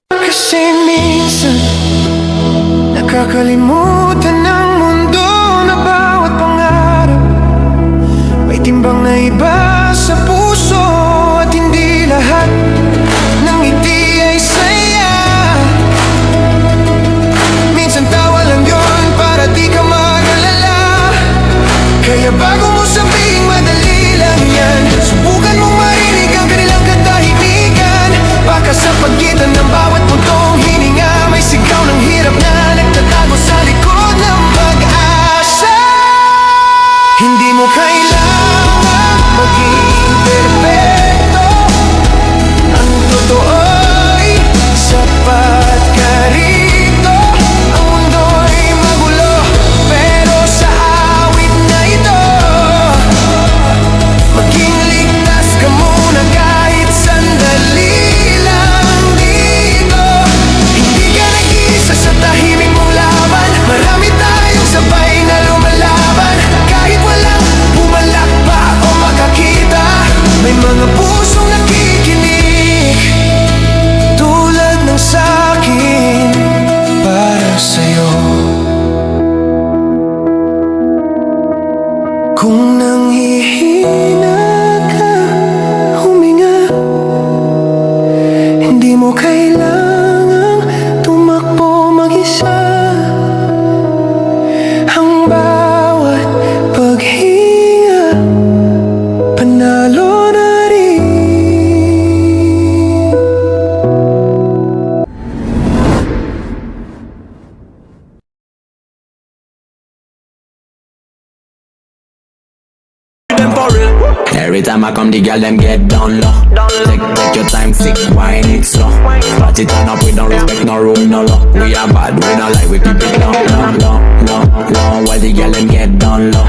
Kasi minsan nakakalimutan ng mundo na bawat pangarap may timbang na iba sa puso, at hindi lahat ng ngiti ay saya. Minsan tawa lang yun para di ka mag-alala. Kaya bago mo sabihin madali lang yan, subukan mo marinig ang kanilang katahimikan. Baka sa pagitan ng bawat puntong hininga may sigaw ng hirap na nagtatago sa likod ng pag-asa. Hindi mo kailangan maging perfecto, ang totoo'y sapat ka rito. Ang mundo'y magulo, pero sa awit na ito maging ligtas ka muna kahit sandali lang dito. Hindi ka nag-iisa sa tahimik mong laban, marami tayong sabay na lumalaban. Kahit walang pumalak pa o makakita, may mga pusong nakikinig tulad ng sa'kin para sa'yo. Kung nanghihina ka, huminga. Hindi mo kailangang tumakbo mag-isa. Ang bawat paghinga, panalo na rin. Every time I come, the girl them get down low. Take your time, sick, wine it slow. Party turn up, we don't respect no rule, no law. We are bad, we don't like, we keep it low. While the girl them get down low.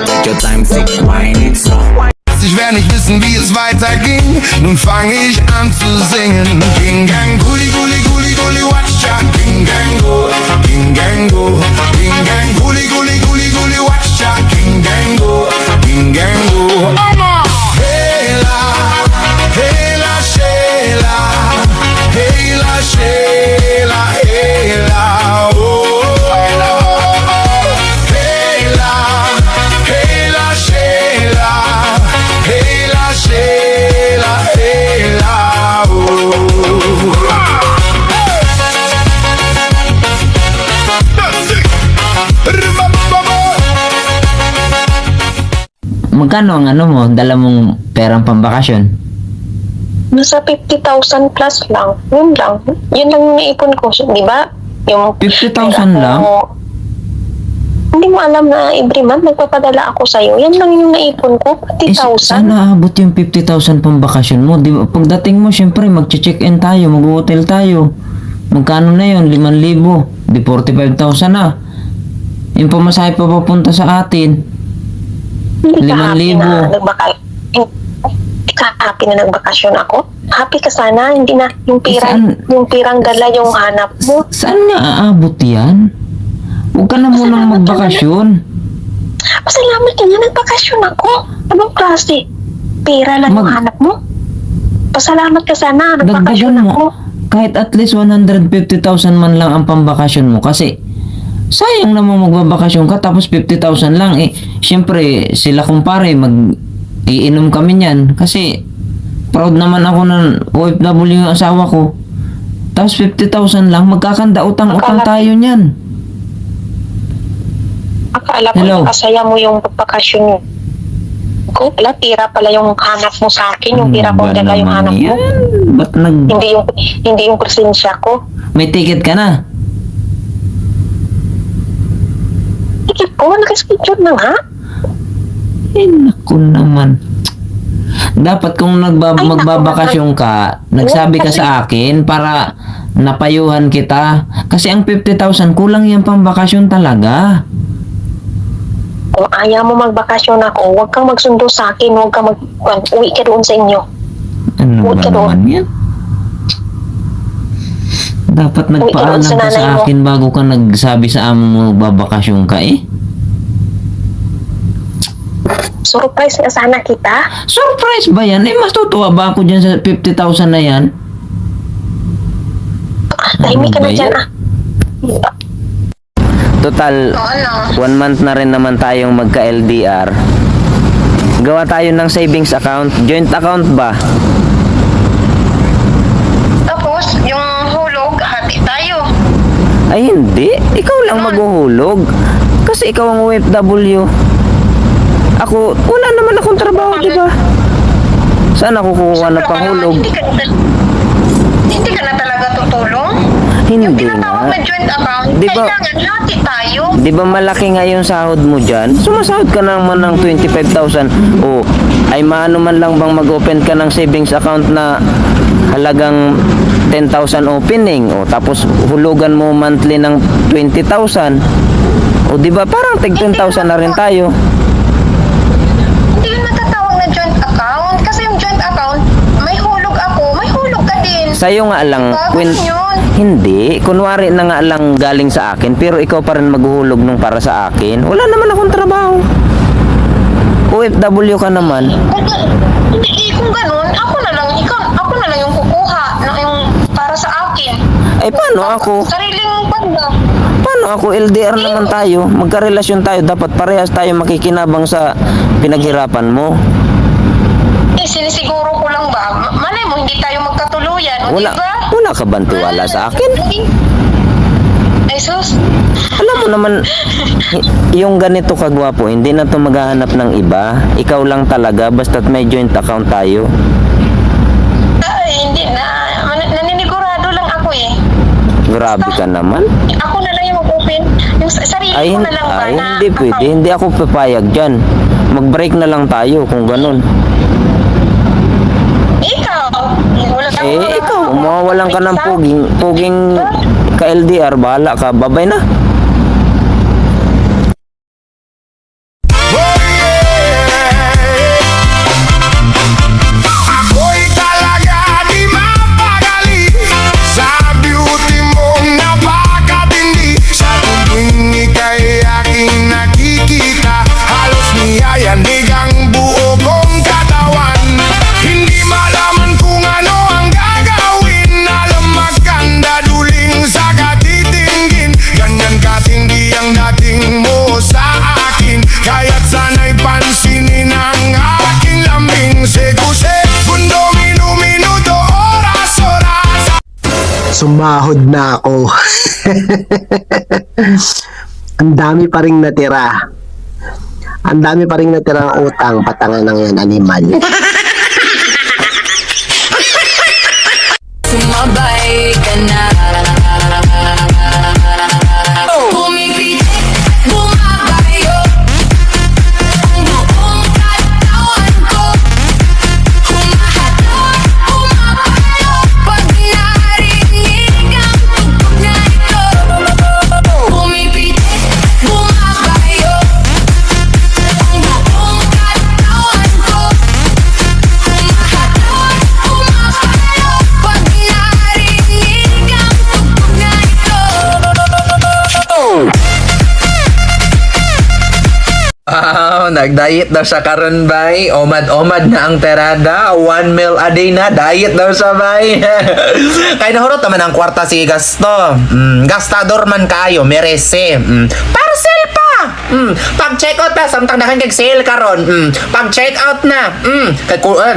Take your time, sick, wine it slow. Ich werde nicht wissen, wie es weiterging. Nun fange ich an zu singen. Ging gang, guli, guli, guli, guli, watcha. Ging gang, go, ging gang, go. Ging gang, guli, guli, guli, guli, watcha. Ging gang, go, ging gang, go. Hela, hela, shela. Hela, shela, hela, oh. Hela, hela, shela. Hela, shela, hela, oh. Magkano ang ano mo, dala mong perang pambakasyon? Nasa 50,000 plus lang. Yun lang. Yun lang yung naipon ko. Di ba? Yung 50,000 lang? Hindi mo alam na every month nagpapadala ako sa'yo. Yan lang yung naipon ko. 50,000. Saan naabot yung 50,000 pambakasyon mo? Di ba, pagdating mo, syempre, mag-check-in tayo, mag-hotel tayo. Magkano na yun? 5,000. Di 45,000 na. Yung pamasahe pa papunta sa atin. 5,000. Happy na nagbakasyon ako. Happy ka sana. Hindi na yung pirang dala yung hanap mo. Saan na aabot yan? Huwag ka na munang magbakasyon. Pasalamat ka na nagbakasyon ako. Anong klase? Pera lang yung hanap mo? Pasalamat ka sana. Nagbakasyon Dagdagan ako. mo. Kahit at least 150,000 man lang ang pambakasyon mo. Kasi sayang naman magbabakasyon ka tapos 50,000 lang. Eh, syempre, sila kumpare, iinom kami niyan. Kasi proud naman ako ng OFW yung asawa ko. Tapos 50,000 lang, magkakanda utang-utang tayo niyan. Akala ko Hello? nakasaya mo yung pagpakasyon ko. Wala, tira pala yung hanap mo sa akin. Yung tira ko dala yung hanap mo. Ba't Hindi yung presensya ko. may ticket ka na? Tikit ko, nakaschedule na nga. Eh, naku naman. Dapat kung magbabakasyon ka, nagsabi ka sa akin para napayuhan kita. Kasi ang 50,000, kulang yan pang bakasyon talaga. Kung ayaw mo magbakasyon ako, huwag kang magsundo sa akin. Huwag kang uwi ka doon sa inyo. Ano Huwag ba ka doon. naman yan? Dapat nagpaalam sa ka nanay sa mo. akin bago ka nagsabi sa amo mo magbabakasyon ka eh. Surprise nga sana kita. Surprise ba yan? Eh, matutuwa ba ako dyan sa 50,000 na yan? Tahimik ka Ano na ba dyan yan? ah. Total, 1 month na rin naman tayong magka-LDR. Gawa tayo ng savings account. Joint account ba? Tapos, yung hulog, hati tayo. Ay hindi. Ikaw lang maghuhulog. Kasi ikaw ang OFW. Ako, wala naman akong trabaho, di ba? Saan ako kukuha ng panghulog? Hindi ka na talaga tutulong? Yung Hindi tinatawag na nga. joint account, Di ba- kailangan hati tayo. Di ba malaki nga yung sahod mo dyan? Sumasahod ka naman ng 25,000. O, ay maano man lang bang mag-open ka ng savings account na halagang 10,000 opening. O, tapos hulugan mo monthly ng 20,000. O, di ba parang tig 10,000 na rin tayo. Hindi yun matatawag na joint account. Kasi yung joint account, may hulog ako, may hulog ka din. Sa'yo nga lang, Bakit yun? hindi, kunwari na nga lang galing sa akin, pero ikaw pa rin maghuhulog nung para sa akin. Wala naman akong trabaho. OFW ka naman. Kung ganun, ako na lang yung kukuha na yung para sa akin. Ay, paano ako? Sariling pagda. Paano ako? LDR naman tayo. Magkarelasyon tayo. Dapat parehas tayo makikinabang sa pinaghirapan mo. Sinisiguro ko lang ba? Malay mo, hindi tayo magkatuluyan. O, Wala, diba? wala ka bang tiwala sa akin? Ay, sus. Alam mo naman, yung ganito kagwapo, hindi na to maghahanap ng iba. Ikaw lang talaga, basta't may joint account tayo. Ay, hindi na. Naninigurado lang ako eh. Grabe ka naman. Ako na lang yung mag-open. Yung sarili Ay, ko na lang ba na hindi pwede. account. Hindi ako papayag dyan. Mag-break na lang tayo kung ganun. Ikaw. Wala kang Eh, ikaw, mawawalan ka ng puging ka-LDR. Bahala ka. Babay na. Oh yeah! Ako'y talaga di mapagali sa beauty mong napakatindi. Sa tuwing ika'y aking nakikita, halos niyayanig ang buo kong katawan. Hindi malaman kung ano ang gagawin, alam magkanda duling sa katitingin. Ganyan katindi ang dating mo sa akin, kaya't sana'y pansinin ang aking lambing. Seguse, mundo, minuto, oras. Sumahod na ako. Ang dami pa ring natira. Ang dami pa ring natirang utang, patangan ng yan, animal. Sumabay ka na. Pumipit, bumabayo ang buong katawan ko. Humahatol, pumapalo pag narinig ang tugtog na ito. Pumipit, bumabayo ang buong katawan ko. Humahatol, pumapalo pag narinig ang tugtog na ito. Nag-diet daw sa karon bay. Omad-omad na ang terada. 1 meal a day na. Diet daw sa bay. Kaya nahurot naman ang kwarta si Gasto. Gastador man kayo. Merese. Parcel pa. Pag-check out na. Samtang nakan kag-sale karon. Pag-check out na.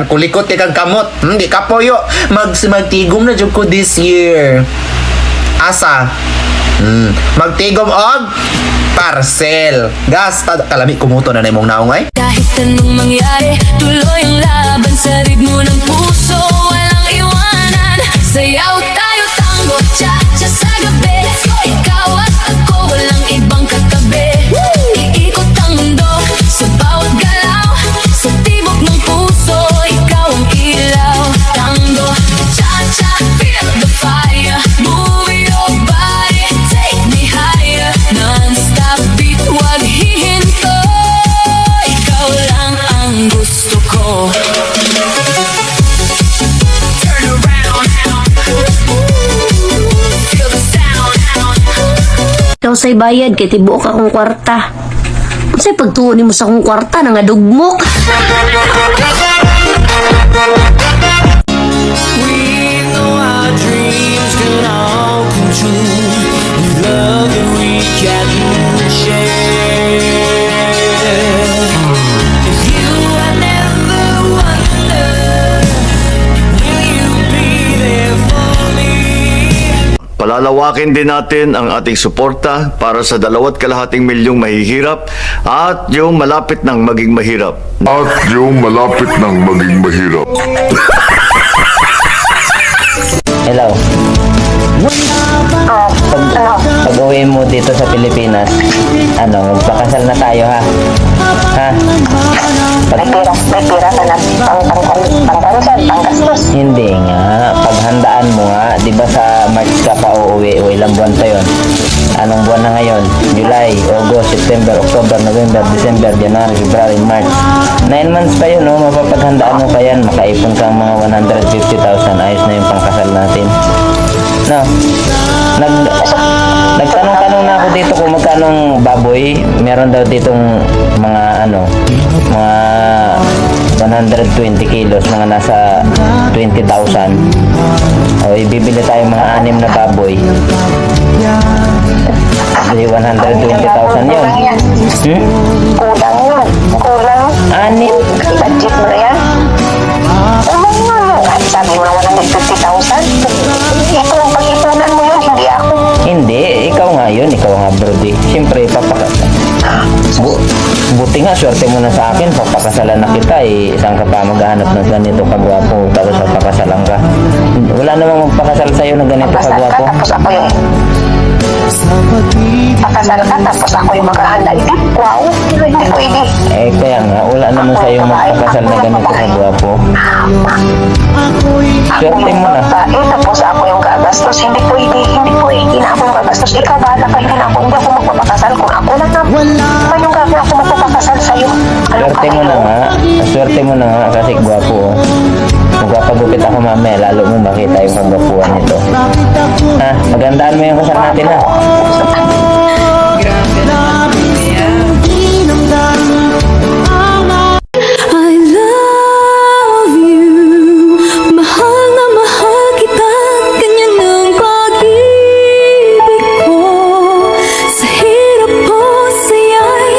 Kulikot kay kang kamot. Di ka poyo. Magtigom na jud ko this year. Asa? Magtigom og parcel. Gasta kalami kumuto na imong naong ay. Kahit anong mangyari, tuloy ang laban sa ritmo ng puso. Walang iwanan, sayaw tayo, tango, cha-cha sa gabi. Ikaw at ako, walang ibang katabi. Iikot ang mundo sa bawat galaw. Sa tibok ng puso, ikaw ang ilaw. Tango, cha-cha, feel the fire. Move your body, take me higher. Non-stop beat, wag hihinto. Ikaw lang ang gusto ko. Turn around, feel the sound. Ikaw say bayad kay tibuok akong kwarta. Kasi pagtuon mo sa kong kwarta, nangadugmok. We know our dreams can all come true. Love that we can share. If you had never wondered, will you be there for me? Palalawakin din natin ang ating suporta para sa 2.5 milyong mahihirap at yung malapit ng maging mahirap. Hello. Pag uwi mo dito sa Pilipinas, magpakasal na tayo ha. Ha? May pira ka na panggastos. Hindi nga, paghandaan mo nga, 'di ba sa March ka pa uuwi, o ilang buwan pa 'yon? Anong buwan na ngayon? July, August, September, October, November, December, January, February, March. 9 months pa 'yun, no? Mapapaghandaan mo pa 'yan, makaipon kang mga 150,000, ayos na 'yung pangkasal natin. No. Nagtanong-tanong na ako dito kung magkanong baboy. Meron daw ditong mga mga 120 kilos, mga nasa 20,000. O ibibili tayo mga 6 na baboy. Jadi 120,000 yun. Kulang yun. Kulang. 6. Budget mo na yan. At sabi mo na 150,000. Ito ang pag-ipunan mo yun, hindi ako. Hindi, ikaw nga yun, ikaw nga brody. Siyempre, buti nga, swerte mo na sa akin, papakasalan na kita eh. Isang ka pa maghahanap ng ganito kagwapo, tapos papakasalan ka. Wala namang magpakasal sa'yo ng ganito kagwapo. Tapos ako yung pakasal ka, tapos ako yung maghahanda. Wow, hindi pwede. Eh, kaya nga, wala naman sa'yo magpakasal na ganito kagwapo. Swerte mo na. Tapos ako yung gagastos. Hindi pwede na ako gagastos. Ikaw bahala ka, hindi na ako magpapakasal. Kung ako lang na, yung gagawin ako magpapakasal sa'yo. Swerte mo na nga kasi gwapo. Magpapagupit ako mamaya, lalo mo makita yung kagwapuan nito. Ha, magandaan mo yung kasal natin ha. I love you. Mahal na mahal kita. Ganyan ang pag-ibig ko. Sa hirap o saya'y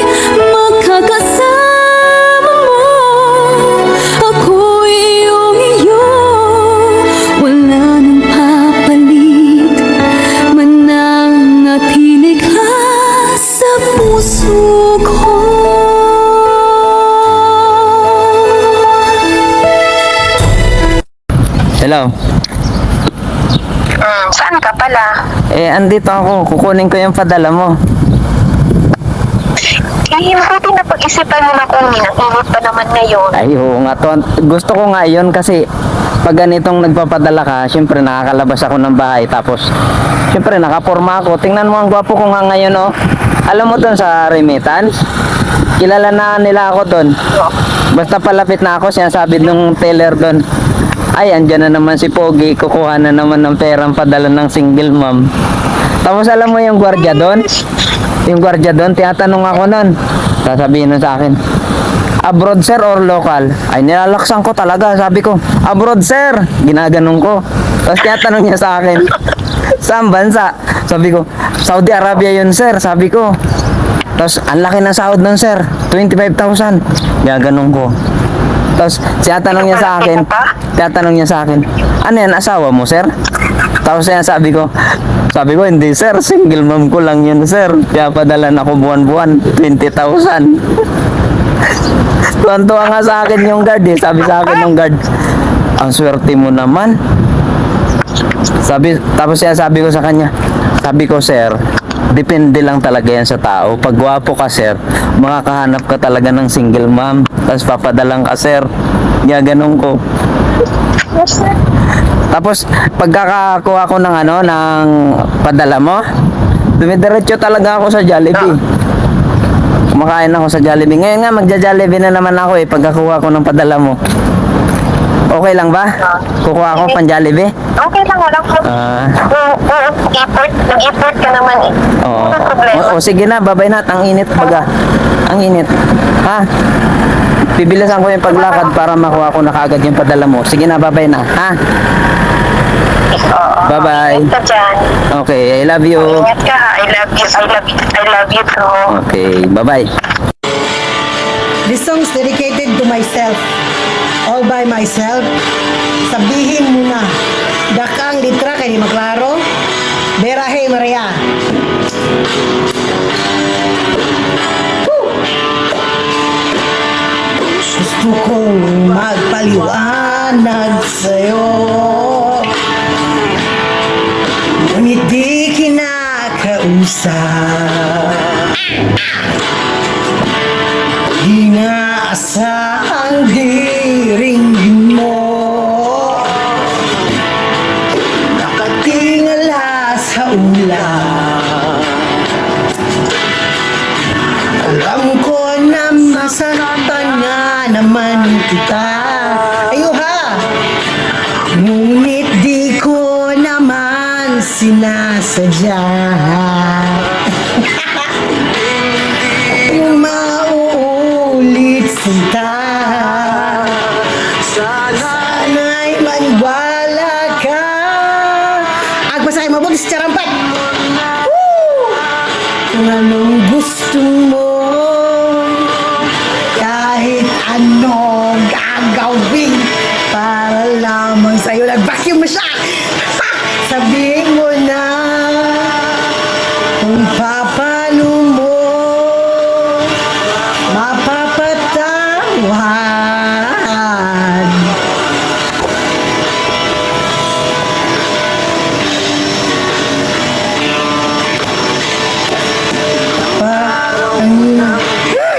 makakasama mo. Ako'y iyo. Wala nang papalit. Mananatili ka sa puso ko. Hello. Saan ka pala? Andito ako. Kukunin ko yung padala mo. Hindi na pag-isipan mo na kung minang-init pa naman ngayon. Ay, oo nga to. Gusto ko nga yun kasi pag ganitong nagpapadala ka, syempre nakakalabas ako ng bahay. Tapos, syempre nakaporma ako. Tingnan mo ang gwapo ko nga ngayon, oh. Alam mo dun sa remittance? Kilala na nila ako dun. Basta palapit na ako, sinasabi nung teller dun, ay, andyan na naman si Pogi, kukuha na naman ng perang padala ng single mom. Tapos alam mo yung gwardiya doon? Yung gwardiya doon, tinatanong ako nun. Sasabihin nun sa akin, abroad sir or local? Ay, nilalaksan ko talaga. Sabi ko, abroad sir. Ginaganong ko. Tapos tinatanong niya sa akin, saan bansa? Sabi ko, Saudi Arabia yun sir. Sabi ko. Tapos, ang laki ng sahod nun sir, 25,000. Ginaganong ko. Tapos, tinatanong niya sa akin, ano yan, asawa mo, sir? Tapos sabi ko, hindi, sir, single mom ko lang yun, sir. Kaya padalan ako buwan-buwan, 20,000. Tuwan-tuwa nga sa akin yung guard, eh. Sabi sa akin ng guard, ang swerte mo naman. Tapos sabi ko sa kanya, sabi ko, sir, depende lang talaga yan sa tao. Pag gwapo ka, sir, makakahanap ka talaga ng single mom. Tapos papadalang ka, sir. Ganun ko. Tapos pagkakakuha ko ng ng padala mo, dumidiretso talaga ako sa Jollibee. Kumakain ako sa Jollibee. Ngayon nga magja-Jollibee na naman ako pagkakuha ko ng padala mo. Okay lang ba? Kukuha ako pan Jollibee? Okay lang, walang problema. Nag-effort ka naman eh. Oo. Walang problema. O sige na, babay na. Ang init baga. Ang init. Ha? Bibilisan ko yung paglakad para makuha ko na kaagad yung padala mo. Sige na, babay na. Ha? Bye-bye. Ingat ka dyan. Okay, I love you. Ingat ka ha. I love you. I love you too. Okay, bye-bye. This song is dedicated to myself. All by myself. Sabihin mo na. Dakang litra kay di maklaro. Berahe Maria. Gusto kong magpaliwanag sa'yo. Ngunit di kinakausap. Inaasahang diringgin mo. Nakatingala sa ulan. Alam ko na masaktan nga naman kita. Ayuha! Ngunit di ko naman sinasadya. Yung mauulit sinta. Sana'y maniwala ka. Agbasa kayo mabuti sa charampat. Kung anong gusto mo, kahit anong gagawin para lamang sa'yo. Nag-vacuum mo siya. Sabihin mo na kung paano mo mapapatawad.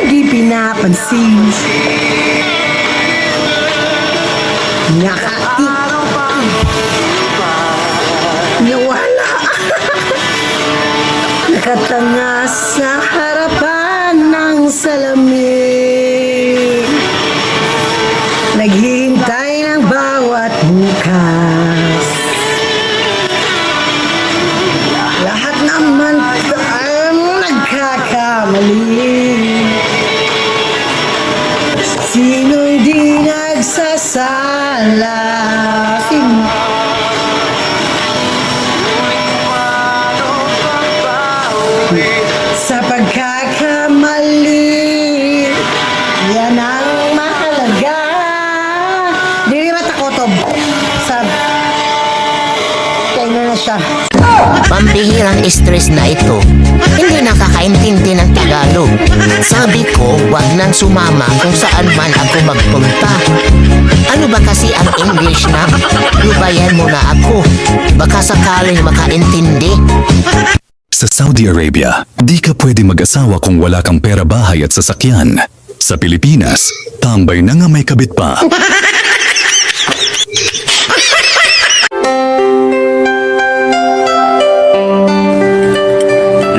Di pinapansin. Nawala. Nakatanga sa harapan ng salamin. Naghihintay ng bawat bukas. Lahat naman ang nagkakamali. Sinong di nagsasala? Sino? Sa pagkakamali, yan ang mahalaga. Di ba takotob? Kaya na siya. Pambihirang stress na ito. Hindi nakakaintindi ng Tagalog. Sabi ko, wag nang sumama kung saan man ako magpunta. Ano ba kasi ang English na? Lubayan mo na ako. Baka sakaling makaintindi. Sa Saudi Arabia, di ka pwede mag-asawa kung wala kang pera bahay at sasakyan. Sa Pilipinas, tambay na nga may kabit pa.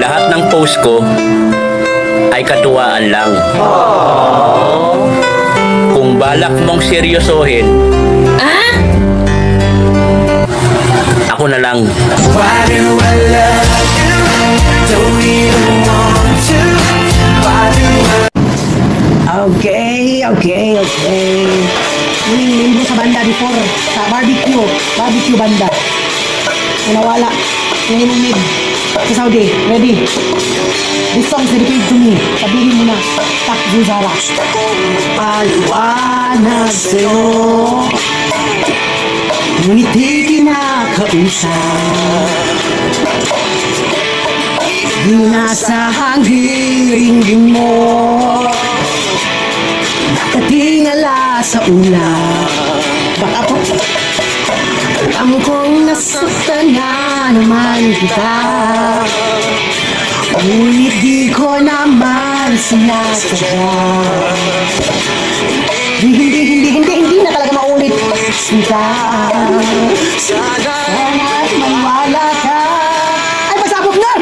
Lahat ng post ko ay katuwaan lang. Kung balak mong seryosohin, ako na lang. Why do I love you? Don't even want to. Why do I... Okay. Huling linggo sa banda before. Sa barbecue banda. Nawala. Nanginumig. Sa Saudi. Ready? This song is dedicated to me. Sabihin mo na. Tak Zuzara. Paliwanag sa'yo. Ngunit di kinakausap. Inasahang hiringgin mo. Nakatingala sa ulan. Baka po alam kong nasaktan na naman kita. Ngunit di ko naman sinasadya. Hindi na talaga maulit. Sinta, sana'y maniwala ka. Ay, pasabog na!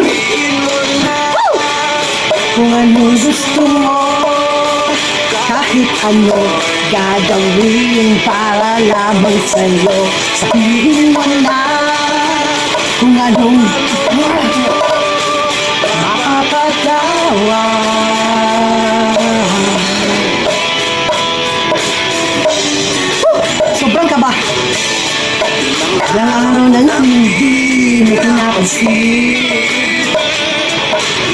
Woo! Kung anong gusto mo, kahit Kahit ano gagawin para lamang sa'yo. Sabihin mo na kung anong makapatawa. Sobrang kaba. Ilang araw na hindi mo pinapansin.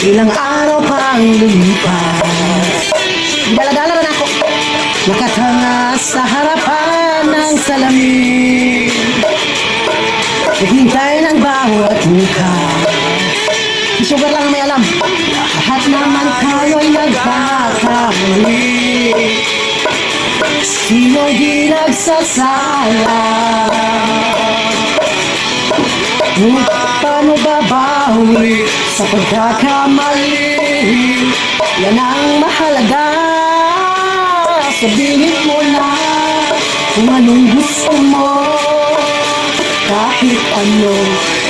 Ilang araw pang lumipas. Dala-dala rin ako. Nakatanga sa harapan ng salamin. Naghintay ng bawat mukha. Sugar lang ang may alam. Lahat naman tayo'y nagkakamali. Sino'y di nagsasala? Paano babawi sa pagkakamali? Yan ang mahalaga. Sabihin mo na kung anong gusto mo. Kahit ano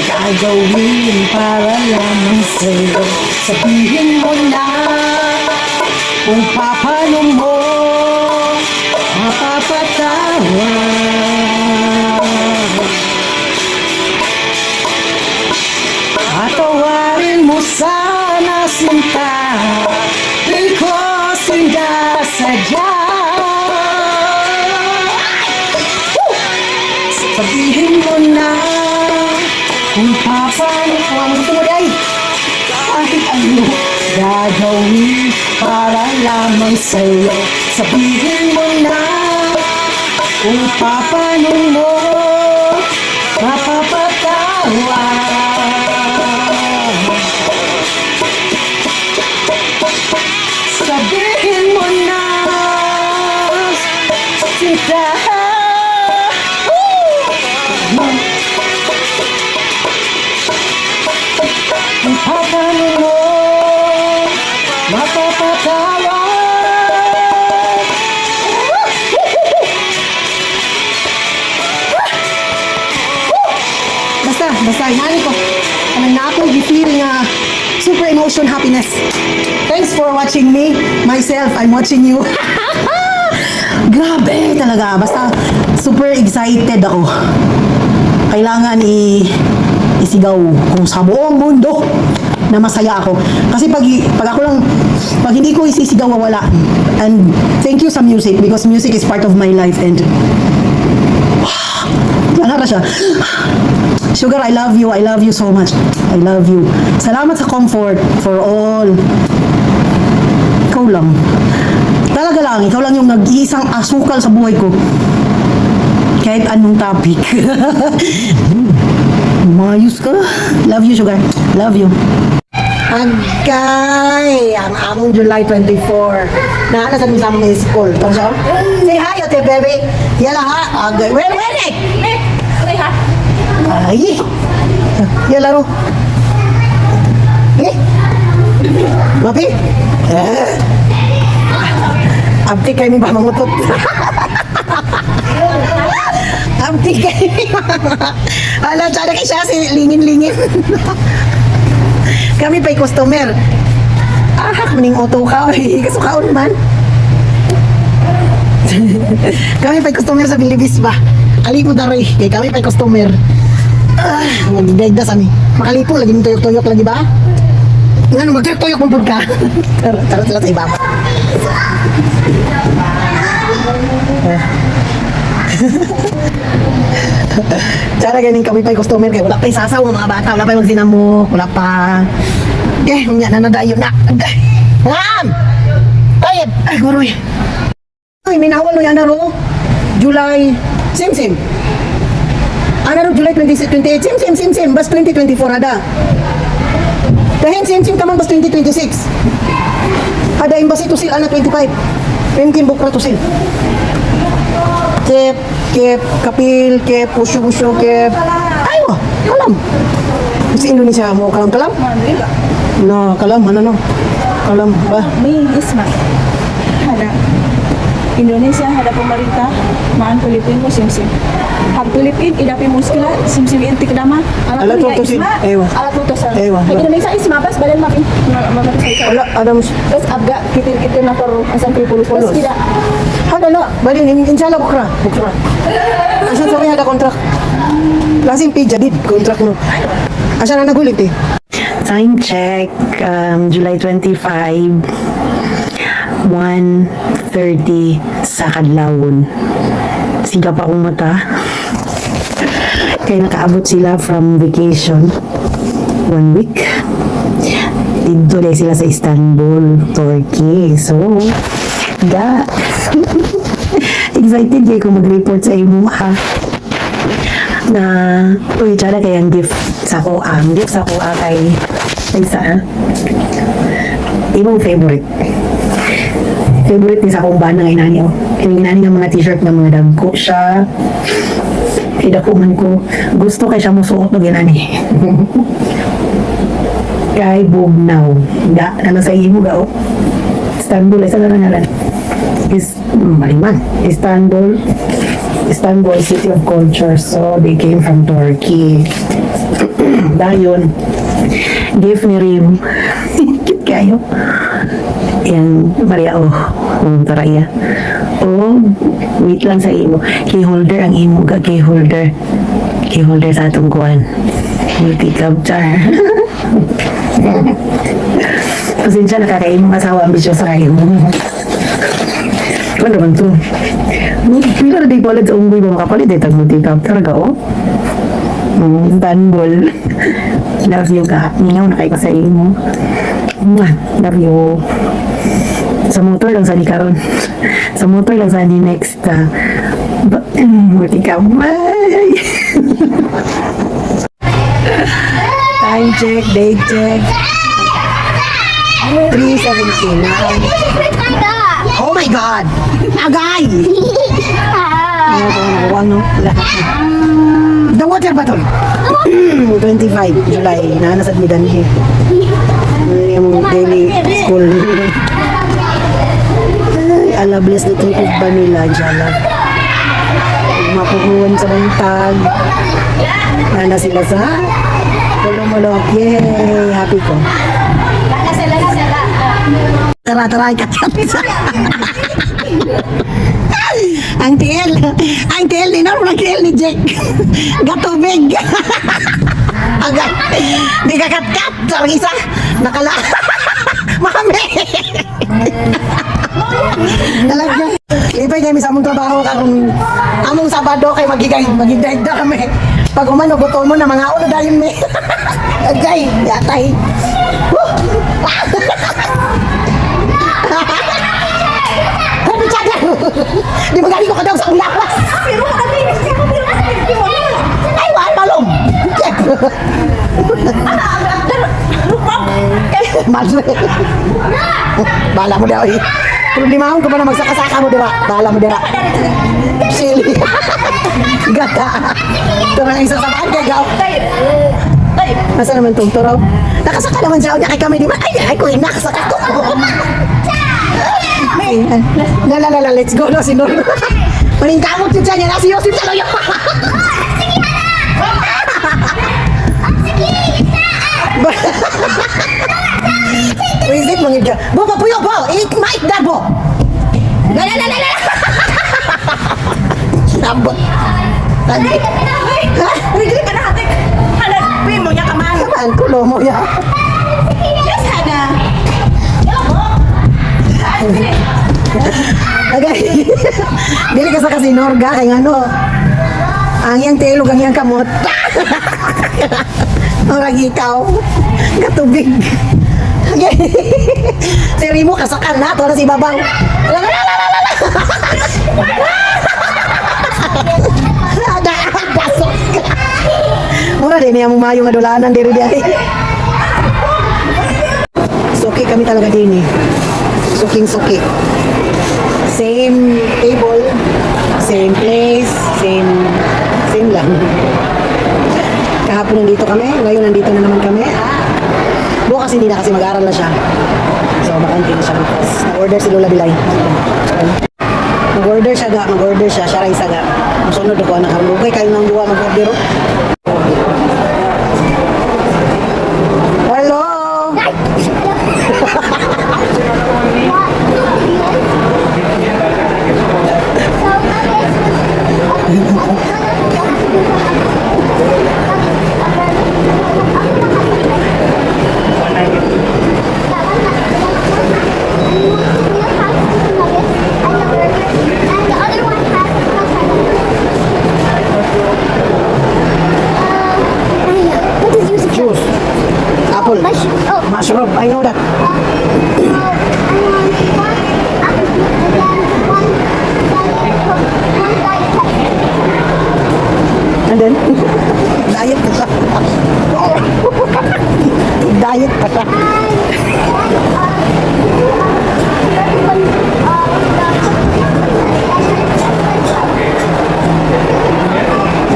gagawin para lamang sa'yo. Sabihin mo na kung paano mo mapapatawa. Patawarin mo sana sinta, because hindi sadya. Sabihin mo na kung paano ang gusto mo day. Kahit ano gagawin para lamang sa'yo. Sabihin mo na kung paano mo mapapatawa. Sabihin mo na sinta. Kung paano mo mapapatawa. Basta, hinani ko. Anong na akong i-feel nga super emotion happiness. Thanks for watching me. Myself, I'm watching you. Grabe talaga. Basta, super excited ako. Kailangan isigaw kung sa buong mundo na masaya ako. Kasi pag ako lang, pag hindi ko isisigaw, wala. And thank you sa music because music is part of my life and wala na siya. Sugar, I love you so much. I love you. Salamat sa comfort for all. Ikaw lang. Talaga lang, ikaw lang yung nag-iisang asukal sa buhay ko. Kahit anong topic. Mayus ka. Love you, Sugar. Love you. Agay! Ang among July 24. Naanasan mo sa mga school. Tungso? Say hi, ate, baby. Yala ha. Agay. Where? Say hi. Ay! Yala ro. Mapi? Abti kayo ni ba mangutot? Abti kayo. Alam, tsada kayo siya si lingin-lingin. Kami pa'y customer. Ahak, maning auto ka. Kasukaon man. Kami pa'y customer sa Bilibis ba? Kalipo na rin. Kaya kami pa'y customer. Magdagdas kami. Makalipo, lagi ng tuyok-tuyok lagi ba? Nga, magtuyok-tuyok mong ka. Tarot sila sa ibaba. Tsara ganing kami pa'y customer kaya wala pa'y sasaw ng mga bata, wala pa'y magsinamok, wala pa. Nga nanadayo na. Ngam! Tayip! Ay, guroy. Ay, may nawal no yan na ro. July, same. Ano ro, July 28, same. Bas 2024 ada. Dahil same kamang bas 2026. Ada embassy to seal, ana 25. Pemkin bukra to seal. Kep, kapil, kep, usyo, kep. Ayo, kalam. Sa Indonesia mo kalam? No, kalam, ano no? Kalam ba? May isma. Ada. Indonesia hada pemerintah maan Filipin mo simsim. Hab Filipin ida pi muskila simsim inti kedama. Alat tuto sin. Ewa. Alat tuto sa. Ewa. Hag Indonesia is mapas badan mapin. Mapin sa isa. Wala, ada mus. Terus abga kitir-kitir na por asam pulus-pulus. Tidak. Hada na, bali ni inshallah bukra. Bukra. Asan sa ada kontrak? Lasim pi jadid kontrak no. Asan na nagulit eh? Time check, July 25, 1:30 sa Kadlawon. Siga pa akong mata. Kaya nakaabot sila from vacation 1 week. Dito dahil sila sa Istanbul, Turkey. So, excited kayo kung mag-report sa imo ha. Na, uy, tsada kayang gift sa ko, gift sa ko kay sa imong favorite ni sa akong bana ng inani o inani ng mga t-shirt ng mga dagko siya man ko gusto kay siya musuot ng inani kay Bugnaw ano sa imo gao Istanbul isa na ngalan is Maliman Istanbul City of Culture, so they came from Turkey. Dayon, gift ni Rim. Cute kayo. Yan, Maria, taraya. Wait lang sa imo. Key holder ang imo, key holder. Key holder sa atong kuwan. Multi-club char. Pasensya, nakakaimong asawa, ambisyosa kayo. Ano naman to? Pila na di pala sa unggoy mo makapalit eh. Tag-multi-captor ka, Istanbul. Love you ka. Minaw na kayo sa imo. Love you. Sa motor lang sa ni karon. Sa motor lang sa ni next. Multi-cap. Bye! Time check, date check. 3:17. Oh my God! Agay! Ano? The water bottle. 25 July. Nanasad ni Danhi. Yung daily school. Allah bless the trip of Vanilla. Inshallah. Mapuhuan sa bantag. Nana sila sa tulong-mulok. Yay! Happy ko. Tara, katatisa. Ang TL ni Norm, ang TL ni Jack. Gatubig. Agad. Di kakat-kat. Sarang isa. Nakala. Mami. Talaga. Ipay kami sa among trabaho karong among Sabado kay magigayda kami. Pag umano, butol mo na mga ulo dahil may. Agay, yatay. Di ba galing ko ka daw sa ulawas? Pero makalinis ka mo. Ay, wala malom. Madre. Bala mo daw eh. Kung di mahon ko ba na magsakasaka mo, di ba? Bala mo diba? Sili. Gata. Ito na isang sabaan kay Gaw. Masa naman itong turaw? Nakasaka naman siya. Kay kami, di ba? Ay, ko nakasaka ko. Lala, let's go no, sinor. Maling kamot yun siya niya, nasi Yosip sa loyo. Wisit mong ida. Bo, papuyo, bo! Maik da, bo! Lala! Sabot. Tadi. Ha? Rigli ka na, hatik. Halagpi mo niya kamay. Kamaan, kulo mo ya. Yes, Hana. Okay. Dili ka sa kasinorga kay ano. Ang iyang telog ang iyang kamot. Orang ikaw. Katubig. Okay. Si Rimo kasakan na to na si Babang. Ada pasok. Mura din niya mumayo nga dolanan diri diay. Suki kami talaga din eh. Suking-suki. Same table, same place, same lang. Kahapon nandito kami, ngayon nandito na naman kami. Bukas hindi na kasi mag-aaral na siya. So, makantay na siya bukas. Na-order si Lola Bilay. Mag-order siya ga, mag-order siya, siya rin isa ga. Masunod ako, anak karugay, kayo nang duwa mag-order. Oh. Hello! Juice. Apple. Mushroom. I know that. And then, diet pa siya. Diet pa siya.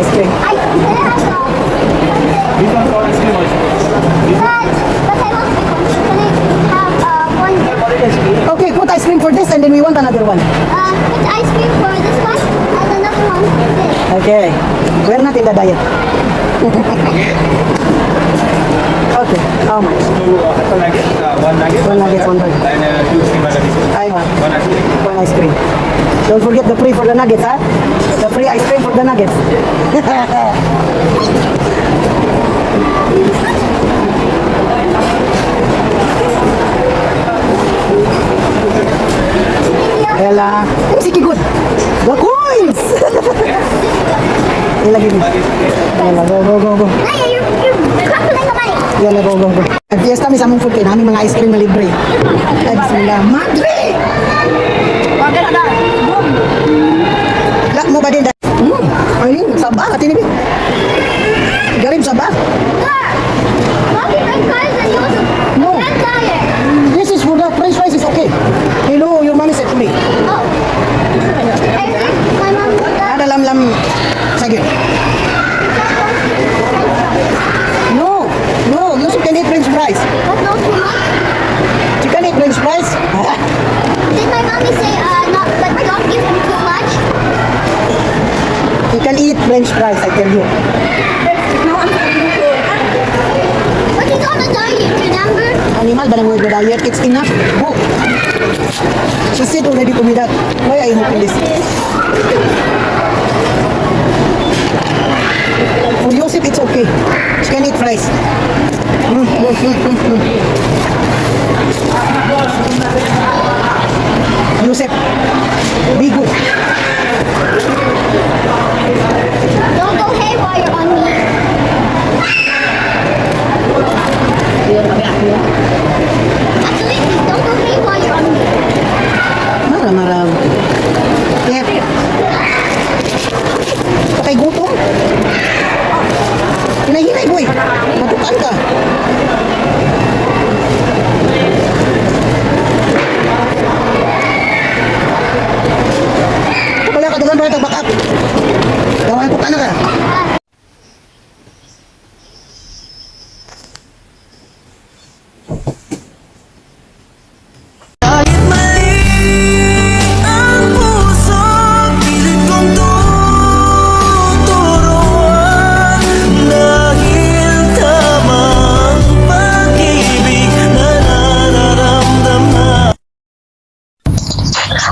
Ice cream. Okay, put ice cream for this and then we want another one. Put ice cream for this one and another one for this. Okay. We're not in the diet. Okay, how much? One nugget. One nugget, one burger. And two cream nuggets. I want One ice cream. one ice cream. Don't forget the free for the nuggets, huh? The free ice cream for the nuggets. Ella, sige good. The coins! Ella, give me. Ella, go. You're crumpling the money. Ella, go. Nag-fiesta mi sa among food kay namin mga ice cream na libre. Ay, bismillah. Madre! Wag na na. Boom! Lak mo ba din? Ay, sabah. Ati ni. Garib sabah. Mommy, my cars and yours are No. red tire. This is for the french fries is okay. Hello, your mommy said to me. Oh. I think my mom put that. Ada lam. Sige. No, you can eat french fries. But no too much. You can eat french fries. Did my mommy say not, but don't give him too much? You can eat french fries, I tell you. No, I'm but he's on a diet, remember? Animal ba ng word na diet? It's enough. Go. She said already to me that. Why are you hoping this? For Joseph, it's okay. She can eat fries. Joseph, be good. Don't go haywire on me. Actually, don't go haywire on me. Marah. Kaya, patay gutom. Hinahinay, boy. Matukan ka. Wala ka dagan ba back up? Gawan ko ka na ka.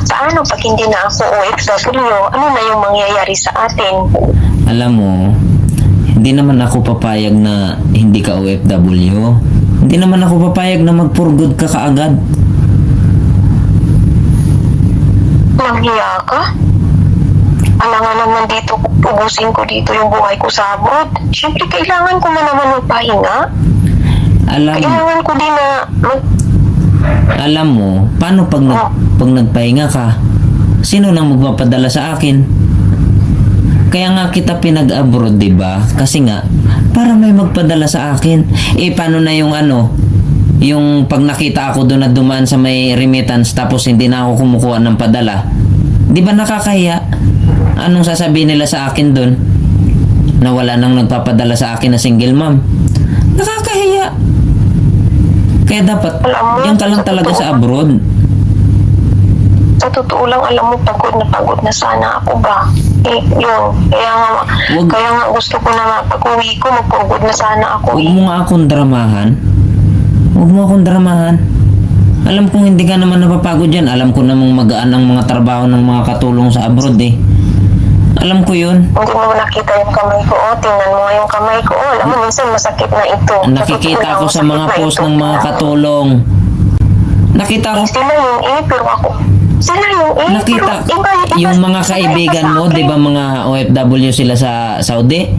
Paano pag hindi na ako OFW? Ano na yung mangyayari sa atin? Alam mo, hindi naman ako papayag na hindi ka OFW. Hindi naman ako papayag na mag-for good ka kaagad. Nanghiya ka? Alangan naman dito, ubusin ko dito yung buhay ko sa abroad. Siyempre, kailangan ko man naman magpahinga. Kailangan ko din na Alam mo, paano pag nagpahinga ka? Sino nang magpapadala sa akin? Kaya nga kita pinag-abroad, 'di ba? Kasi nga para may magpadala sa akin. Paano na yung yung pag nakita ako doon na dumaan sa may remittance tapos hindi na ako kumukuha ng padala. 'Di ba nakakahiya? Anong sasabihin nila sa akin doon? Na wala nang nagpapadala sa akin na single mom. Nakakahiya. Kaya dapat, diyan ka lang talaga sa abroad. Sa totoo lang, alam mo, pagod na sana ako ba. Eh, yun. Kaya nga gusto ko na pag-uwi ko, magpagod na sana ako. Huwag mo nga akong dramahan. Huwag mo akong dramahan. Alam kong hindi ka naman napapagod dyan. Alam ko namang magaan ang mga trabaho ng mga katulong sa abroad eh. Alam ko yun. Hindi mo nakita yung kamay ko. Oh, tingnan mo nga yung kamay ko. Oh, alam mo, minsan masakit na ito. Nakikita ko sa mga post ng mga katulong. Nakita ko. Sila yung pero ako. Sila yung Nakita yung mga kaibigan mo, di ba mga OFW sila sa Saudi?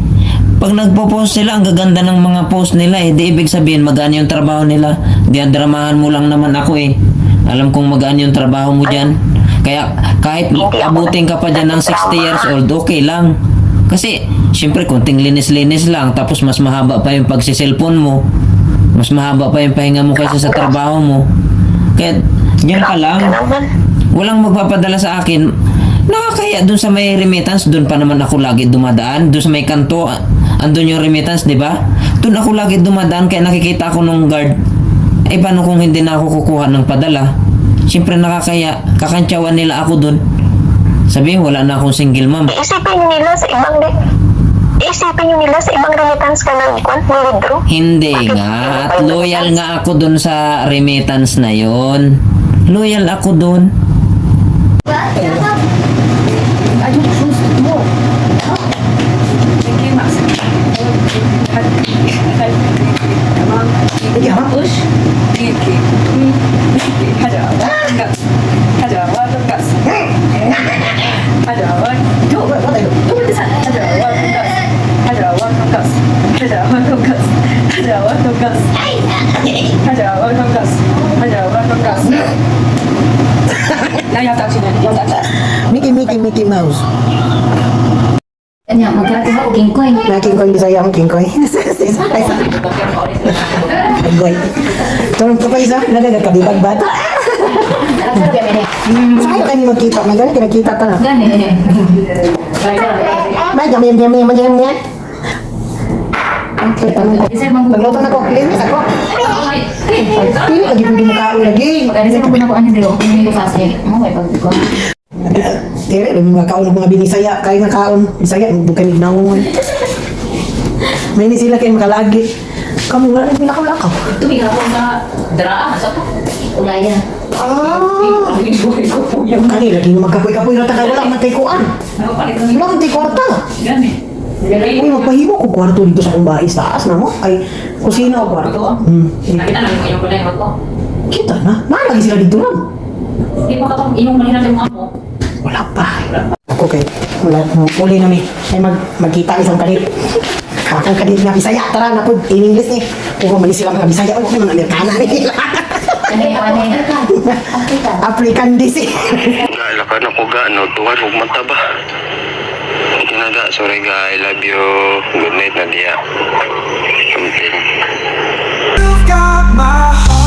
Pag nagpo-post sila, ang gaganda ng mga post nila eh. Di ibig sabihin magaan yung trabaho nila. Diyadramahan mo lang naman ako eh. Alam kong magaan yung trabaho mo dyan. Kaya kahit abutin ka pa dyan ng 60 years old, okay lang. Kasi, syempre, kunting linis-linis lang. Tapos mas mahaba pa yung pagsiselfon mo. Mas mahaba pa yung pahinga mo kaysa sa trabaho mo. Kaya, yan ka lang. Walang magpapadala sa akin. Nakakaya dun sa may remittance, dun pa naman ako lagi dumadaan. Dun sa may kanto, andun yung remittance, di ba? Dun ako lagi dumadaan, kaya nakikita ako nung guard. Eh, paano kung hindi na ako kukuha ng padala? Siyempre nakakaya, kakantsawan nila ako dun. Sabihin, wala na akong single mom. Isipin nila sa ibang remittance ka ng withdraw. Hindi nga, at loyal nga ako dun sa remittance na yon. Loyal ako dun. Mickey Mouse. Kanya, magkakita ako King Koy. King Koy, Bisaya ang King Koy. Goy. Turun ka pa isa, nalaga ka, bibag bata. Saan kayo magkita? May gani, kinakita ka na. Gani. May gamay. Magluto na ko, linis ako. Pili lagi kung di mo kaon lagi. Pag-alis ako na ko ano dito, hindi ko kasi. May pag-ko. Tere, may mga kaon ng mga binisaya, kaya nga kaon. Bisaya, bukan ignawon. May ni sila kayo makalagi. Kami nga rin pinakaulakaw. Tumigil ako sa draa. Sa po? Ulaya. Kani, lagi nga magkapoy-kapoy na tayo. Wala matay kuan. Wala matay kwarta. Uy, magpahimo ko kwarto dito sa kumbais. Taas na mo. Ay, kusina o kwarto. Kita na. Lagi sila dito lang. Hindi mo kapag inyong mahirap yung mga mo. Wala pa. Okay. Wala. Uli na mi. Ay magkita isang kalit. Kakang kalit nga Bisaya. Tara na po. In English eh. Kung mali sila mga Bisaya. Ay, mga Amerikana nila. African DC. Lakan ako no tuwan ug mata ba. Kinaga, sorry ga, I love you. Good night Nadia. Something. You've got my heart.